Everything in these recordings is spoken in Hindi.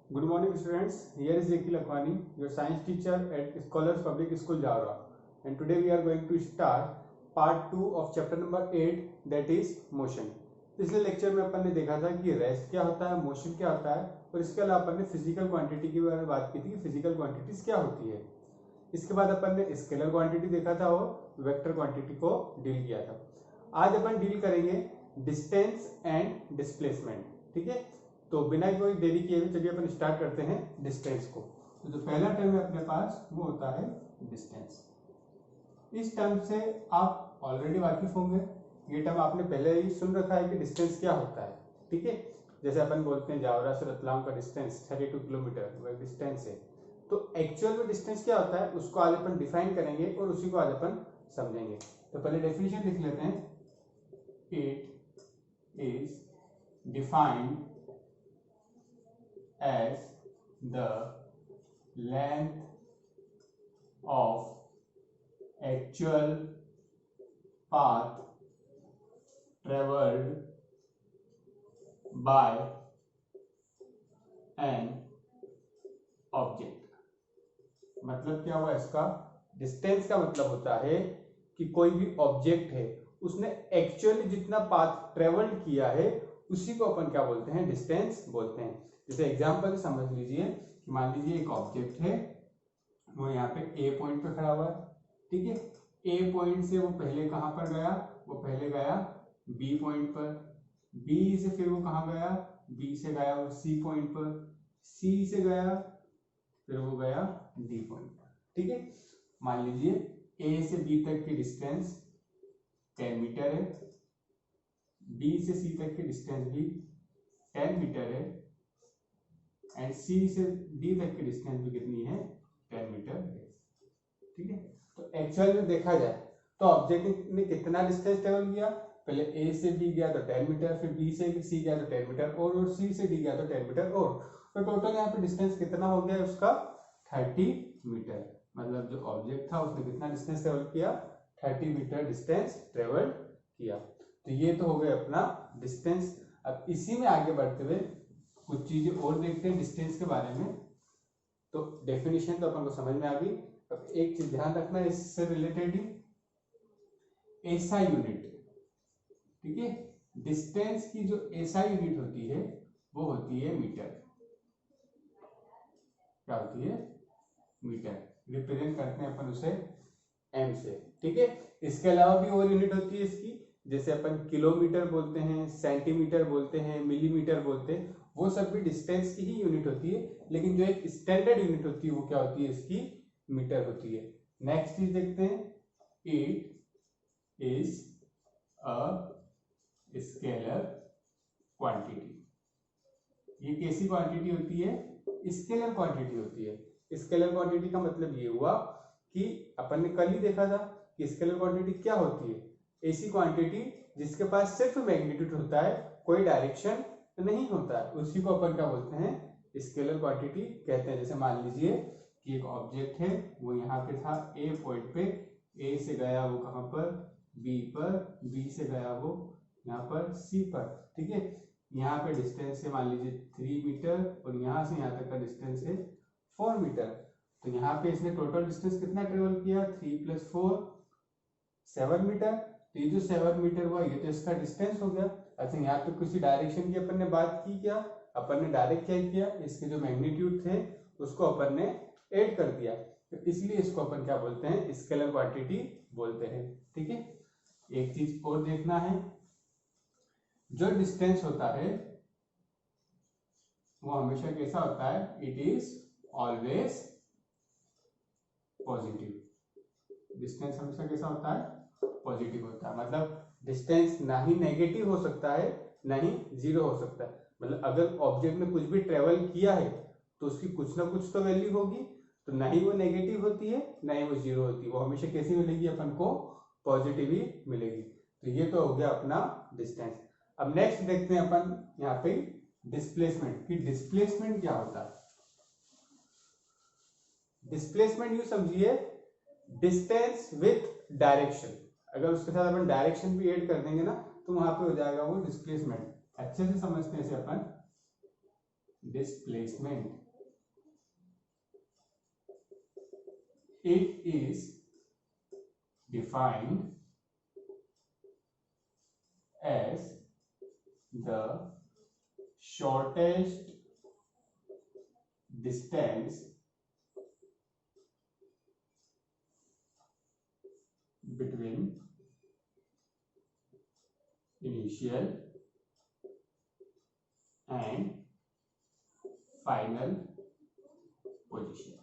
Good morning, students. Here is Zeki Lakhwani, your science teacher at Scholars Public School, Jawra. And today we are going to start part 2 of chapter number 8, that is motion. पिछले लेक्चर में अपन ने देखा था कि रेस्ट क्या होता है, मोशन क्या होता है, और इसके अलावा अपन ने फिजिकल क्वांटिटी के बारे में बात की थी कि फिजिकल क्वांटिटीज क्या होती है. इसके बाद अपन ने स्केलर क्वांटिटी देखा था और वेक्टर क्वांटिटी को डील किया था. आज अपन डील करेंगे डिस्टेंस एंड डिस्प्लेसमेंट. ठीक है, तो बिना कोई देरी किए हुए चलिए अपन स्टार्ट करते हैं डिस्टेंस को. तो जो पहला टर्म है अपने पास वो होता है डिस्टेंस. इस टर्म से आप ऑलरेडी वाकिफ होंगे. ये टर्म आपने पहले ही सुन रखा है कि डिस्टेंस क्या होता है. ठीक है, जैसे अपन बोलते हैं जावरा से रतलाम का डिस्टेंस 32 किलोमीटर, वो एक डिस्टेंस है. तो एक्चुअल में डिस्टेंस क्या होता है उसको आज अपन डिफाइन करेंगे और उसी को आज अपन समझेंगे. तो पहले डेफिनेशन लिख लेते हैं. It is defined as the length of actual path traveled by an object. मतलब क्या हुआ इसका? डिस्टेंस का मतलब होता है कि कोई भी ऑब्जेक्ट है उसने एक्चुअली जितना पाथ ट्रेवल्ड किया है उसी को अपन क्या बोलते हैं? डिस्टेंस बोलते हैं. जैसे एग्जांपल समझ लीजिए कि मान लीजिए एक ऑब्जेक्ट है, वो यहाँ पे ए पॉइंट पे खड़ा हुआ है. ठीक है, ए पॉइंट से वो पहले कहाँ पर गया? वो पहले गया बी पॉइंट पर. बी से फिर वो कहाँ गया? बी से गया वो सी पॉइंट पर. सी से गया फिर वो गया डी पॉइंट पर. ठीक है, मान लीजिए ए से बी तक की डिस्टेंस 10 मीटर है. बी से सी तक की डिस्टेंस भी 10 मीटर है एंड सी से डी तक की डिस्टेंस भी कितनी है? 10 मीटर है. ठीक है, तो एक्चुअल में देखा जाए तो ऑब्जेक्ट ने कितना डिस्टेंस ट्रेवल किया? पहले ए से बी गया तो 10 मीटर, फिर बी से सी गया तो 10 मीटर और सी से डी गया तो 10 मीटर और. तो टोटल यहाँ पे डिस्टेंस कितना हो गया उसका? 30 मीटर. मतलब जो ऑब्जेक्ट था उसने कितना डिस्टेंस ट्रेवल किया? 30 मीटर डिस्टेंस ट्रेवल किया. तो ये तो हो गया अपना डिस्टेंस. अब इसी में आगे बढ़ते हुए कुछ चीजें और देखते हैं डिस्टेंस के बारे में. तो डेफिनेशन तो अपन को समझ में आ गई. अब एक चीज ध्यान रखना इससे रिलेटेड ही, एसआई यूनिट. ठीक है, डिस्टेंस की जो एसआई यूनिट होती है वो होती है मीटर. क्या होती है? मीटर. रिप्रेजेंट करते हैं अपन उसे एम से. ठीक है, इसके अलावा भी और यूनिट होती है इसकी, जैसे अपन किलोमीटर बोलते हैं, सेंटीमीटर बोलते हैं, मिलीमीटर बोलते हैं. वो सब भी डिस्टेंस की ही यूनिट होती है, लेकिन जो एक स्टैंडर्ड यूनिट होती है वो क्या होती है? इसकी मीटर होती है. नेक्स्ट चीज देखते हैं. It is a scalar quantity. ये कैसी क्वांटिटी होती है? स्केलर क्वांटिटी होती है. स्केलर क्वांटिटी का मतलब ये हुआ कि अपन ने कल ही देखा था कि स्केलर क्वांटिटी क्या होती है. ऐसी क्वांटिटी जिसके पास सिर्फ मैग्नीट्यूड होता है, कोई डायरेक्शन नहीं होता है, उसी को अपन क्या बोलते हैं? स्केलर क्वांटिटी कहते हैं. जैसे मान लीजिए कि एक ऑब्जेक्ट है, वो यहाँ पे था ए पॉइंट पे. ए से गया वो कहाँ पर? बी पर. बी से गया वो यहाँ पर सी पर. ठीक है, यहाँ पे डिस्टेंस है मान लीजिए 3 मीटर और यहाँ से यहाँ तक का डिस्टेंस है 4 मीटर. तो यहाँ पे इसने टोटल डिस्टेंस कितना ट्रेवल किया? 3 + 4 7 मीटर. तो ये जो 7 मीटर हुआ ये तो इसका डिस्टेंस हो गया. अच्छा, यहाँ पे किसी डायरेक्शन की अपन ने बात की क्या? अपन ने डायरेक्ट क्या किया? इसके जो मैग्नीट्यूड थे उसको अपन ने ऐड कर दिया. तो इसलिए इसको अपन क्या बोलते हैं? स्केलर क्वांटिटी बोलते हैं. ठीक है, एक चीज और देखना है. जो डिस्टेंस होता है वो हमेशा कैसा होता है? It is always positive. Distance हमेशा कैसा होता है? पॉजिटिव होता है. मतलब डिस्टेंस ना ही नेगेटिव हो सकता है ना ही जीरो हो सकता है. मतलब अगर ऑब्जेक्ट ने कुछ भी ट्रेवल किया है तो उसकी कुछ ना कुछ तो वैल्यू होगी. तो ना ही वो नेगेटिव होती है ना ही वो जीरो होती है. वो हमेशा कैसी मिलेगी अपन को? पॉजिटिव ही मिलेगी. तो ये तो हो गया अपना डिस्टेंस. अब नेक्स्ट देखते हैं अपन यहाँ पे डिस्प्लेसमेंट. कि डिस्प्लेसमेंट क्या होता है? डिस्प्लेसमेंट यूं समझिए, डिस्टेंस विथ डायरेक्शन. अगर उसके साथ अपन डायरेक्शन भी ऐड कर देंगे ना तो वहां पे हो जाएगा वो डिस्प्लेसमेंट. अच्छे से समझते हैं इसे अपन. displacement. It is defined as the shortest distance between initial and final position.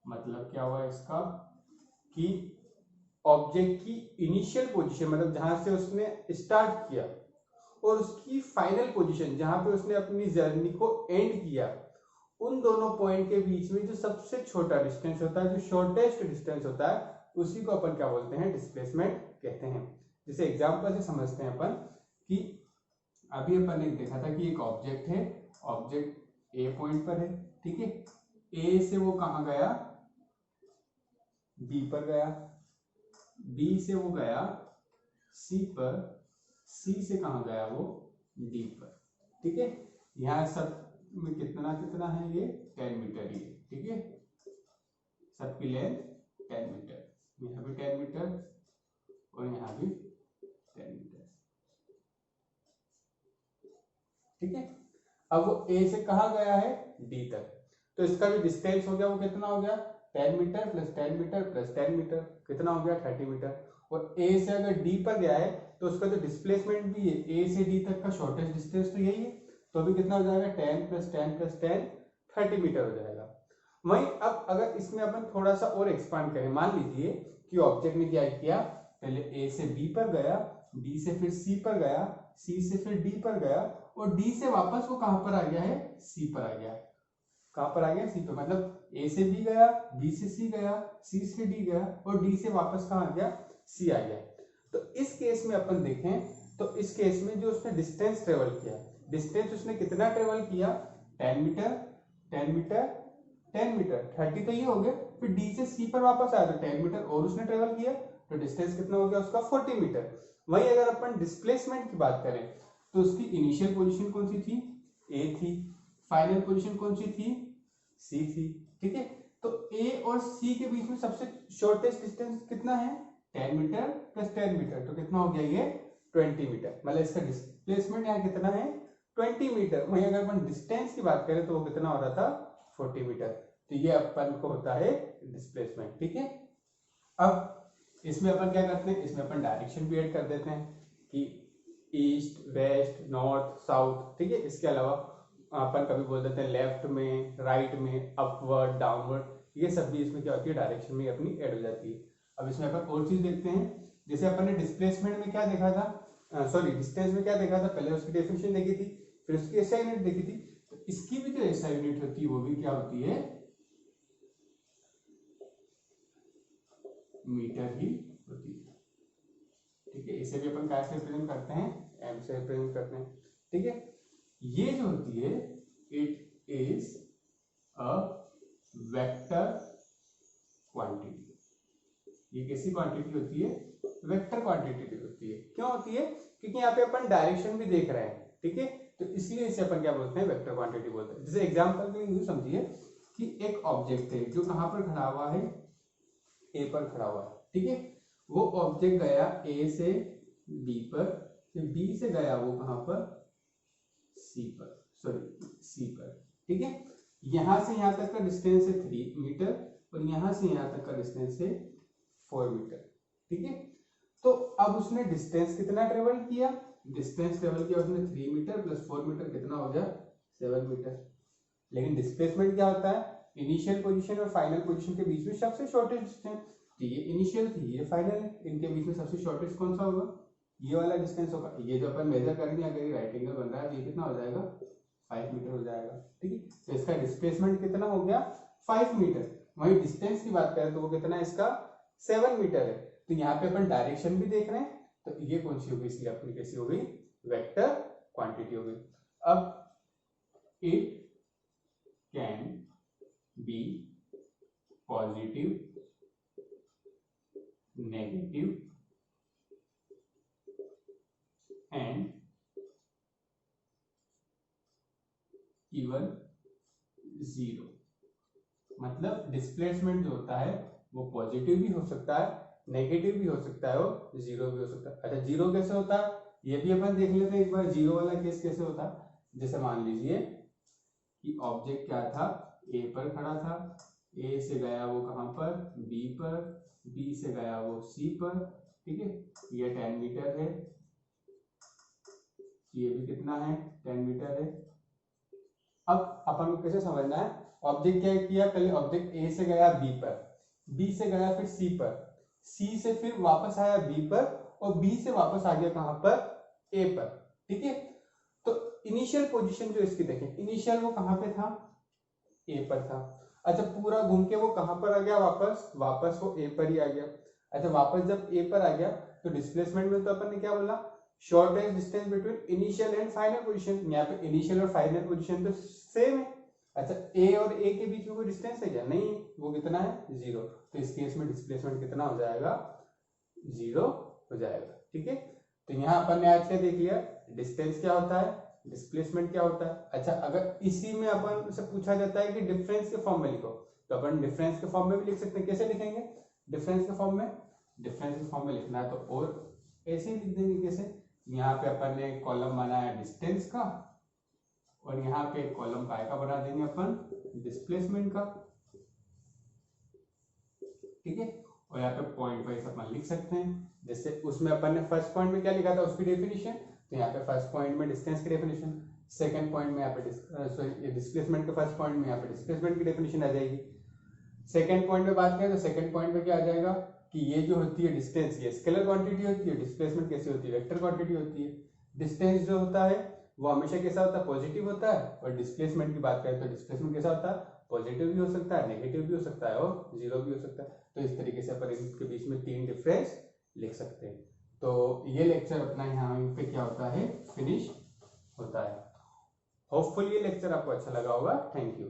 मतलब क्या हुआ इसका कि ऑब्जेक्ट की इनिशियल पोजीशन मतलब जहां से उसने स्टार्ट किया और उसकी फाइनल पोजीशन जहां पे उसने अपनी जर्नी को एंड किया, उन दोनों पॉइंट के बीच में जो सबसे छोटा डिस्टेंस होता है, जो शॉर्टेस्ट डिस्टेंस होता है, उसी को अपन क्या बोलते हैं, डिस्प्लेसमेंट कहते हैं। जैसे एग्जांपल से समझते हैं अपन कि अभी अपन ने देखा था कि एक ऑब्जेक्ट है, ऑब्जेक्ट ए पॉइंट पर है, ठीक है, ए से वो कहां गया, बी पर गया, बी से वो गया सी पर, सी से कहां गया वो, डी पर, ठीक है। यहाँ सब में कितना कितना है, ये 10 मीटर ही है, ठीक है, सबकी लेंथ 10 मीटर, यहाँ भी 10 मीटर और यहाँ भी 10 मीटर, ठीक है। अब वो ए से कहा गया है, डी तक, तो इसका जो डिस्टेंस हो गया वो कितना हो गया, 10 metre plus 10 metre plus 10 metre, कितना हो गया, 30 मीटर। और ए से अगर डी पर गया है तो उसका जो डिस्प्लेसमेंट भी है, ए से डी तक का शॉर्टेस्ट डिस्टेंस तो यही है, तो अभी कितना हो जाएगा, 10 प्लस 10 प्लस 10 30 मीटर हो जाएगा। वहीं अब अगर इसमें अपन थोड़ा सा और एक्सपांड करें, मान लीजिए कि ऑब्जेक्ट ने क्या किया, पहले ए से बी पर गया, बी से फिर सी पर गया, सी से फिर डी पर गया और डी से वापस वो कहां पर आ गया है, सी पर आ गया। कहां पर आ गया, सी पर, मतलब ए से बी गया, बी से सी गया, सी से डी गया और डी से वापस कहां आ गया, सी आ गया। तो इस केस में अपन देखें तो इस केस में जो उसने डिस्टेंस ट्रेवल किया, डिस्टेंस उसने कितना ट्रेवल किया, 10 मीटर 10 मीटर 10 मीटर, 30 तो ये हो गया, फिर डी से सी पर वापस आया तो 10 मीटर और उसने ट्रेवल किया, तो डिस्टेंस कितना हो गया उसका, 40 मीटर। वहीं अगर अपन डिस्प्लेसमेंट की बात करें तो उसकी इनिशियल पोजीशन कौन सी थी, ए थी, फाइनल पोजीशन कौन सी थी, सी थी, ठीक है। तो ए और सी के बीच में सबसे शॉर्टेस्ट डिस्टेंस कितना है, 10 मीटर प्लस 10 मीटर, तो कितना हो गया ये, 20 मीटर। मतलब इसका डिस्प्लेसमेंट यहाँ कितना है, 20 मीटर। वहीं अगर अपन डिस्टेंस की बात करें तो वो कितना हो रहा था, 40 मीटर। तो ये अपन को होता है डिस्प्लेसमेंट, ठीक है। अब इसमें अपन क्या करते हैं, इसमें अपन डायरेक्शन भी ऐड कर देते हैं कि ईस्ट वेस्ट नॉर्थ साउथ, ठीक है। इसके अलावा अपन कभी बोल देते हैं लेफ्ट में, राइट में, अपवर्ड डाउनवर्ड, ये सब भी इसमें क्या होती है, डायरेक्शन में अपनी ऐड हो जाती है। अब इसमें अपन और चीज देखते हैं, जैसे अपन ने डिस्प्लेसमेंट में क्या देखा था, सॉरी डिस्टेंस में क्या देखा था, पहले उसकी डेफिनेशन देखी थी, फिर उसकी एसआई यूनिट देखी थी। तो इसकी भी जो एसआई यूनिट होती है वो भी क्या होती है, मीटर ही होती है, ठीक है। इसे भी अपन क्या से रिप्रेजेंट करते हैं, एम से रिप्रेजेंट करते हैं, ठीक है। ये जो होती है, it is a vector quantity. ये कैसी क्वांटिटी होती है, वेक्टर क्वांटिटी होती है। क्यों होती है, क्योंकि यहाँ पे अपन डायरेक्शन भी देख रहे हैं, ठीक है, तो इसलिए इसे अपन क्या बोलते हैं, वेक्टर क्वांटिटी बोलते हैं। जैसे एग्जांपल के लिए समझिए कि एक ऑब्जेक्ट है जो कहां पर खड़ा हुआ है, ए पर खड़ा हुआ है, ठीक है। वो ऑब्जेक्ट गया ए से बी पर, फिर बी से गया वो कहां पर, सी पर, सॉरी सी पर, ठीक है। यहां से यहां तक का डिस्टेंस है 3 मीटर और यहां से यहां तक का डिस्टेंस है 4 मीटर, ठीक है। तो अब उसने डिस्टेंस कितना ट्रेवल किया, डिस्टेंस ट्रेवल किया उसने 3 मीटर प्लस 4 मीटर, कितना हो गया, 7 मीटर। लेकिन डिस्प्लेसमेंट क्या होता है, इनिशियल पोजीशन और फाइनल पोजीशन के बीच में सबसे शॉर्टेस्ट डिस्टेंस, तो ये इनिशियल थी, ये फाइनल है, इनके बीच में सबसे शॉर्टेस्ट कौन सा होगा, ये वाला डिस्टेंस होगा। ये जो अपन मेजर करेंगे अगर ये राइट एंगल बन रहा है तो ये कितना हो जाएगा, 5 मीटर हो जाएगा, ठीक है। तो इसका डिस्प्लेसमेंट कितना हो गया, 5 मीटर। वहीं डिस्टेंस की बात करें तो वो कितना है इसका, 7 मीटर है। तो यहाँ पे अपन डायरेक्शन भी देख रहे हैं, तो ये कौन सी होगी, इसलिए अपनी कैसी हो गई, वेक्टर क्वांटिटी हो गई। अब it can be positive, negative and even 0। मतलब डिस्प्लेसमेंट जो होता है वो पॉजिटिव भी हो सकता है, नेगेटिव भी हो सकता है और जीरो भी हो सकता है। अच्छा जीरो कैसे होता है ये भी अपन देख लेते हैं एक बार। जीरो वाला केस कैसे होता है, जैसे मान लीजिए कि ऑब्जेक्ट क्या था, ए पर खड़ा था, ए से गया वो कहां पर, बी पर, बी से गया वो सी पर, ठीक है, ये 10 मीटर है, ये भी कितना है 10 मीटर है। अब अपन को कैसे समझना है, ऑब्जेक्ट क्या किया, पहले ऑब्जेक्ट ए से गया बी पर, बी से गया फिर सी पर, सी से फिर वापस आया बी पर, और बी से वापस आ गया कहां पर, ए पर, ठीक है। तो इनिशियल पोजीशन जो इसकी देखें, इनिशियल वो कहां पे था, ए पर था। अच्छा पूरा घूम के वो कहां पर आ गया, वापस वो ए पर ही आ गया। अच्छा वापस जब ए पर आ गया तो डिस्प्लेसमेंट में तो अपन ने क्या बोला, shortest distance between initial and final position. यहाँ पे इनिशियल और फाइनल पोजीशन तो सेम है। अच्छा ए और ए के बीच में कोई डिस्टेंस है क्या, नहीं, वो कितना है 0। तो इस केस में डिस्प्लेसमेंट कितना हो जाएगा, 0 हो जाएगा, ठीक है। तो यहाँ अपन ने आज क्या देख लिया, डिस्टेंस क्या होता है, डिस्प्लेसमेंट क्या होता है। अच्छा अगर इसी में अपन से पूछा जाता है कि डिफरेंस के फॉर्म में लिखो, तो अपन डिफरेंस के फॉर्म में भी लिख सकते हैं। कैसे लिखेंगे डिफरेंस के फॉर्म में, डिफरेंस के फॉर्म में लिखना है तो और ऐसे ही लिख देंगे। कैसे, यहाँ पे अपन ने एक कॉलम बनाया डिस्टेंस का, और यहाँ पे एक कॉलम काय का बना देंगे अपन, डिस्प्लेसमेंट का, ठीक है। और यहाँ पे पॉइंट वाइज अपन लिख सकते हैं। जैसे उसमें अपन ने फर्स्ट पॉइंट में क्या लिखा था उसकी डेफिनेशन, तो यहाँ पे फर्स्ट पॉइंट में डिस्टेंस की डेफिनेशन, सेकंड पॉइंट में यहाँ पे डिस्प्लेसमेंट के फर्स्ट पॉइंट में यहाँ पे डिस्प्लेसमेंट की डेफिनेशन आ जाएगी। सेकंड पॉइंट में बात करें तो सेकंड पॉइंट में क्या आ जाएगा कि ये जो होती है डिस्टेंस, ये स्केलर क्वांटिटी होती है, डिस्प्लेसमेंट कैसी होती है, वेक्टर क्वांटिटी होती है। डिस्टेंस जो होता है वो हमेशा कैसा होता है, पॉजिटिव होता है, और डिस्प्लेसमेंट की बात करें तो डिस्प्लेसमेंट कैसा होता है, पॉजिटिव भी हो सकता है, नेगेटिव भी हो सकता है और 0 भी हो सकता है। तो इस तरीके से अपन इनके बीच में 3 डिफरेंस लिख सकते हैं। तो ये लेक्चर अपना यहाँ पे क्या होता है, फिनिश होता है। होपफुली ये लेक्चर आपको अच्छा लगा होगा। Thank you.